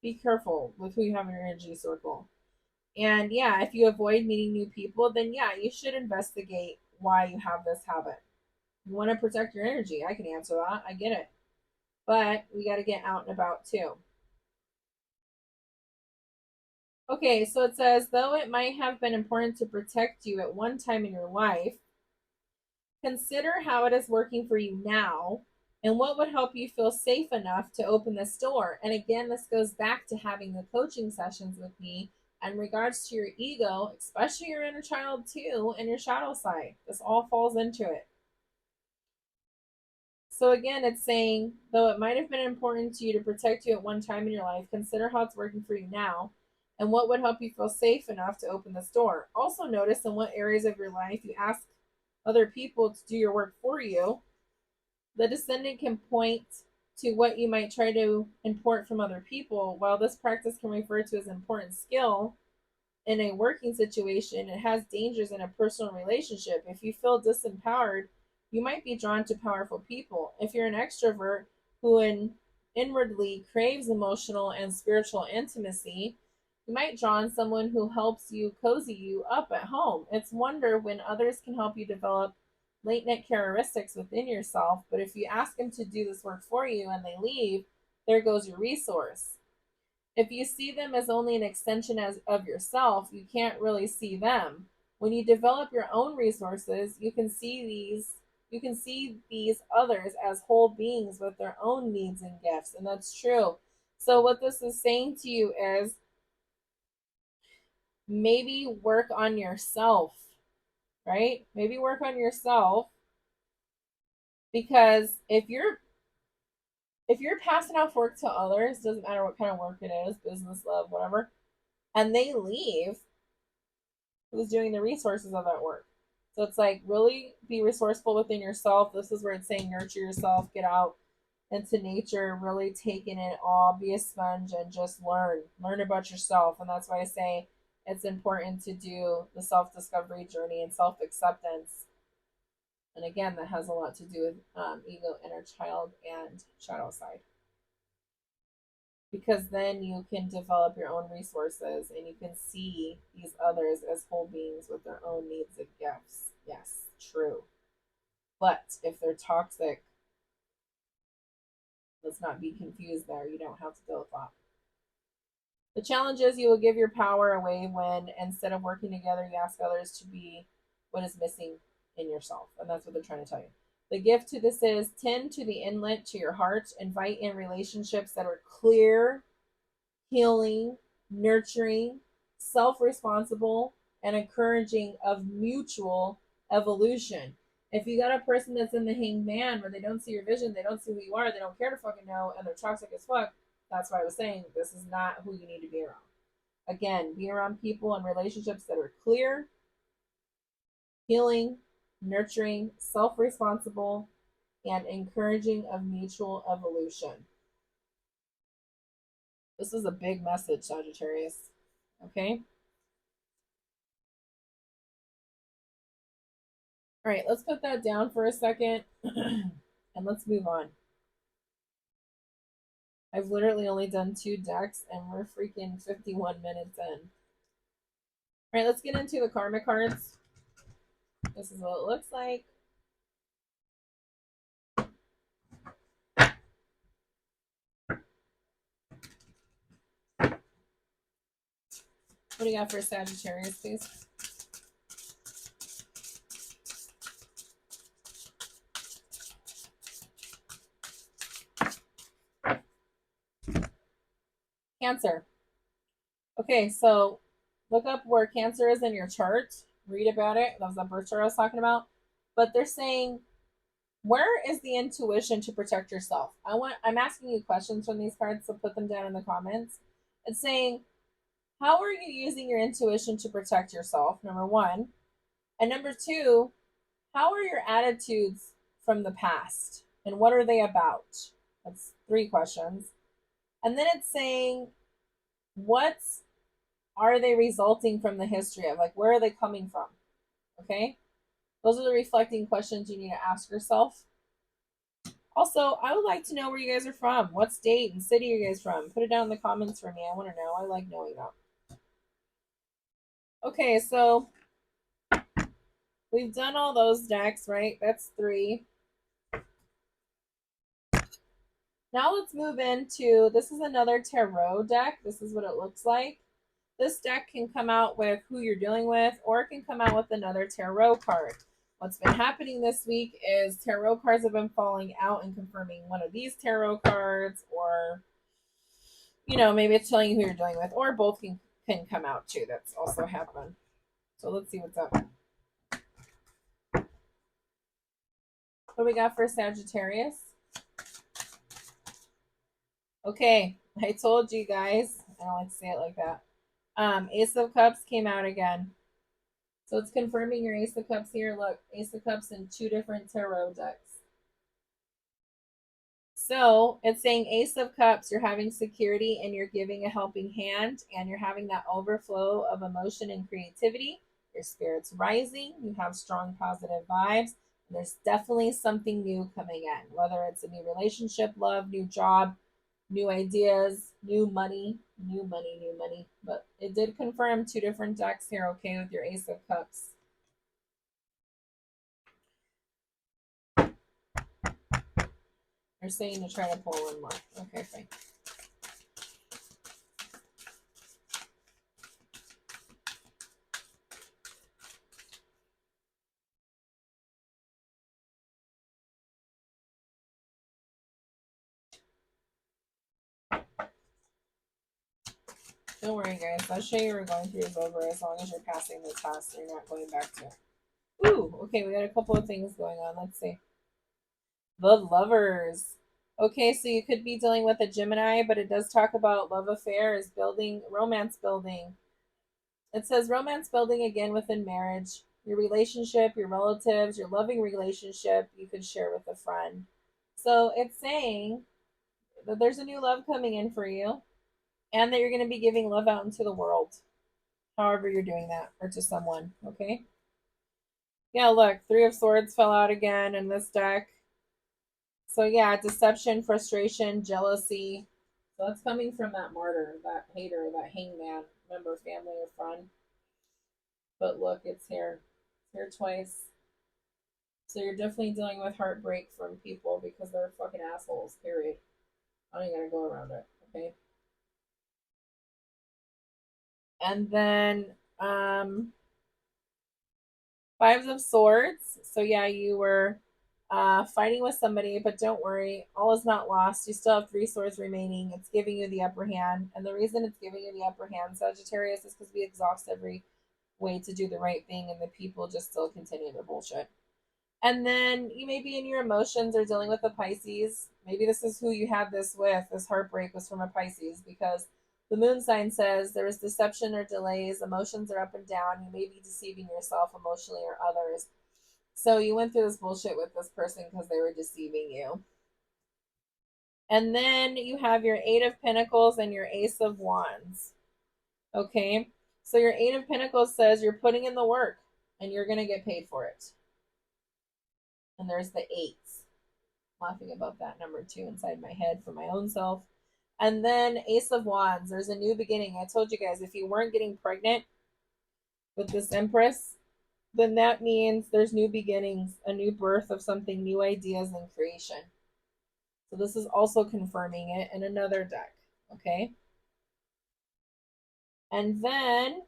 Be careful with who you have in your energy circle. And yeah, if you avoid meeting new people, then yeah, you should investigate why you have this habit. You want to protect your energy. I can answer that. I get it. But we got to get out and about too. Okay, so it says, though it might have been important to protect you at one time in your life, consider how it is working for you now and what would help you feel safe enough to open this door. And again, this goes back to having the coaching sessions with me in regards to your ego, especially your inner child too, and your shadow side. This all falls into it. So again, it's saying, though it might have been important to you to protect you at one time in your life, consider how it's working for you now and what would help you feel safe enough to open this door. Also notice in what areas of your life you ask other people to do your work for you. The descendant can point to what you might try to import from other people. While this practice can refer to as important skill in a working situation, it has dangers in a personal relationship. If you feel disempowered, you might be drawn to powerful people. If you're an extrovert who inwardly craves emotional and spiritual intimacy, you might draw on someone who helps you cozy you up at home. It's wonder when others can help you develop latent characteristics within yourself, but if you ask them to do this work for you and they leave, there goes your resource. If you see them as only an extension of yourself, you can't really see them. When you develop your own resources, you can see these others as whole beings with their own needs and gifts, and that's true. So what this is saying to you is maybe work on yourself, right? Maybe work on yourself because if you're passing off work to others, doesn't matter what kind of work it is, business, love, whatever, and they leave, who's doing the resources of that work? So it's like really be resourceful within yourself. This is where it's saying nurture yourself, get out into nature, really take in it all, be a sponge and just learn about yourself. And that's why I say it's important to do the self-discovery journey and self-acceptance And again, that has a lot to do with ego, inner child, and shadow side. Because then you can develop your own resources and you can see these others as whole beings with their own needs and gifts. Yes, true. But if they're toxic, let's not be confused there. You don't have to deal with that. The challenge is you will give your power away when instead of working together, you ask others to be what is missing in yourself. And that's what they're trying to tell you. The gift to this is tend to the inlet to your heart, invite in relationships that are clear, healing, nurturing, self responsible, and encouraging of mutual evolution. If you got a person that's in the hanged man where they don't see your vision, they don't see who you are, they don't care to fucking know, and they're toxic as fuck, that's why I was saying this is not who you need to be around. Again, be around people and relationships that are clear, healing, nurturing, self responsible, and encouraging of mutual evolution. This is a big message, Sagittarius. Okay? All right, let's put that down for a second and let's move on. I've literally only done 2 decks and we're freaking 51 minutes in. All right, let's get into the karma cards. This is what it looks like. What do you got for Sagittarius, please? Cancer. Okay, so look up where Cancer is in your chart. Read about it. That was the birth chart I was talking about. But they're saying, where is the intuition to protect yourself? I'm asking you questions from these cards, so put them down in the comments. It's saying, how are you using your intuition to protect yourself? Number one. And number two, how are your attitudes from the past? And what are they about? That's 3 questions. And then it's saying, what are they resulting from the history of? Like, where are they coming from? Okay? Those are the reflecting questions you need to ask yourself. Also, I would like to know where you guys are from. What state and city are you guys from? Put it down in the comments for me. I want to know. I like knowing that. Okay, so we've done all those decks, right? That's 3. Now let's move into, this is another tarot deck. This is what it looks like. This deck can come out with who you're dealing with, or it can come out with another tarot card. What's been happening this week is tarot cards have been falling out and confirming one of these tarot cards, or, you know, maybe it's telling you who you're dealing with, or both can come out too. That's also happened. So let's see what's up. What do we got for Sagittarius? Okay, I told you guys. I don't like to say it like that. Ace of Cups came out again. So it's confirming your Ace of Cups here. Look, Ace of Cups in 2 different tarot decks. So it's saying Ace of Cups, you're having security and you're giving a helping hand and you're having that overflow of emotion and creativity. Your spirit's rising. You have strong positive vibes. And there's definitely something new coming in, whether it's a new relationship, love, new job, new ideas, new money, new money, new money. But it did confirm 2 different decks here, okay, with your Ace of Cups. They're saying to try to pull one more. Okay, fine. Don't worry, guys. That shit you were going through is over as long as you're passing the test. You're not going back to it. Ooh, okay, we got a couple of things going on. Let's see. The Lovers. Okay, so you could be dealing with a Gemini, but it does talk about love affairs, building, romance building. It says romance building again within marriage, your relationship, your relatives, your loving relationship you could share with a friend. So it's saying that there's a new love coming in for you and that you're going to be giving love out into the world, however you're doing that, or to someone, okay? Yeah, look, Three of Swords fell out again in this deck. So yeah, deception, frustration, jealousy. So that's coming from that martyr, that hater, that hangman, member, family, or friend. But look, it's here. It's here twice. So you're definitely dealing with heartbreak from people because they're fucking assholes, period. I ain't gonna go around it, okay? And then Fives of Swords. So yeah, you were fighting with somebody, but don't worry, all is not lost. You still have three swords remaining. It's giving you the upper hand, and the reason it's giving you the upper hand, Sagittarius, is because we exhaust every way to do the right thing, and the people just still continue their bullshit. And then you may be in your emotions or dealing with a Pisces. Maybe this is who you had this with. This heartbreak was from a Pisces because the moon sign says there is deception or delays. Emotions are up and down. You may be deceiving yourself emotionally or others. So you went through this bullshit with this person because they were deceiving you. And then you have your Eight of Pentacles and your Ace of Wands. Okay. So your Eight of Pentacles says you're putting in the work and you're going to get paid for it. And there's the eights. Laughing about that number two inside my head for my own self. And then Ace of Wands, there's a new beginning. I told you guys, if you weren't getting pregnant with this Empress, then that means there's new beginnings, a new birth of something, new ideas and creation. So this is also confirming it in another deck, okay? And then,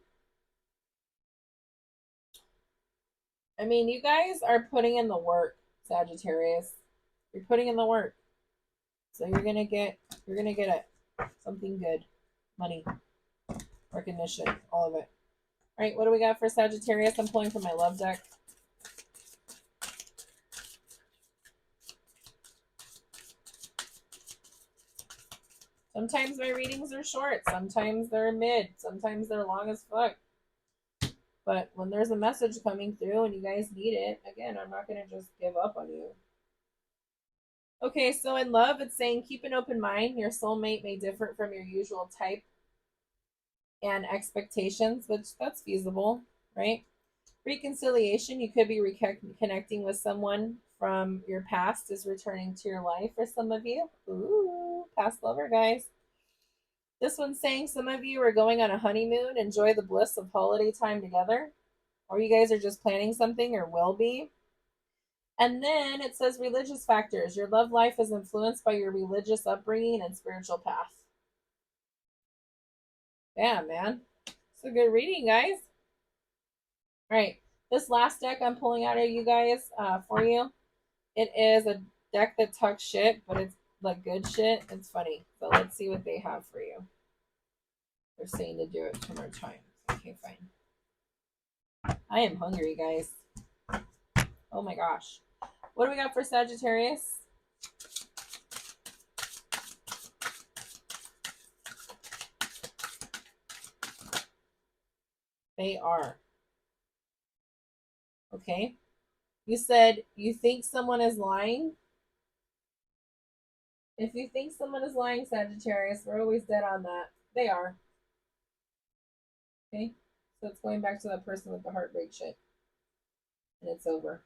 I mean, you guys are putting in the work, Sagittarius. You're putting in the work. So you're gonna get it. Something good. Money, recognition, all of it. All right, what do we got for Sagittarius? I'm pulling from my love deck. Sometimes my readings are short, sometimes they're mid, sometimes they're long as fuck. But when there's a message coming through and you guys need it, again, I'm not going to just give up on you. Okay, so in love, it's saying keep an open mind. Your soulmate may differ from your usual type and expectations, which that's feasible, right? Reconciliation, you could be reconnecting with someone from your past is returning to your life for some of you. Ooh, past lover, guys. This one's saying some of you are going on a honeymoon. Enjoy the bliss of holiday time together. Or you guys are just planning something or will be. And then it says religious factors. Your love life is influenced by your religious upbringing and spiritual path. Yeah, man. It's a good reading, guys. All right. This last deck I'm pulling out of you guys for you. It is a deck that talks shit, but it's like good shit. It's funny. So let's see what they have for you. They're saying to do it 2 more times. Okay, fine. I am hungry, guys. Oh my gosh. What do we got for Sagittarius? They are. Okay. You said you think someone is lying. If you think someone is lying, Sagittarius, we're always dead on that. They are. Okay. So it's going back to that person with the heartbreak shit. And it's over.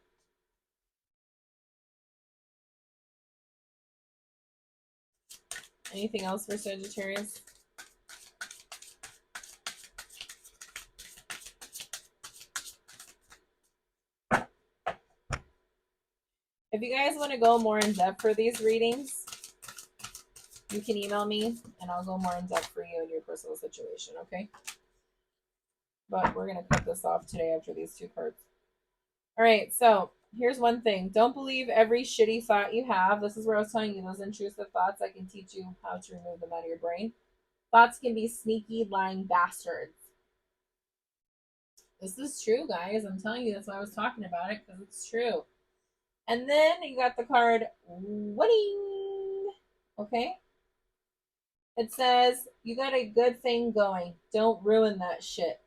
Anything else for Sagittarius? If you guys want to go more in depth for these readings, you can email me and I'll go more in depth for you in your personal situation, okay? But we're going to cut this off today after these 2 cards. All right, so here's one thing. Don't believe every shitty thought you have. This is where I was telling you those intrusive thoughts. I can teach you how to remove them out of your brain. Thoughts can be sneaky, lying bastards. This is true, guys. I'm telling you, that's why I was talking about it, because it's true. And then you got the card wedding. Okay? It says, you got a good thing going. Don't ruin that shit.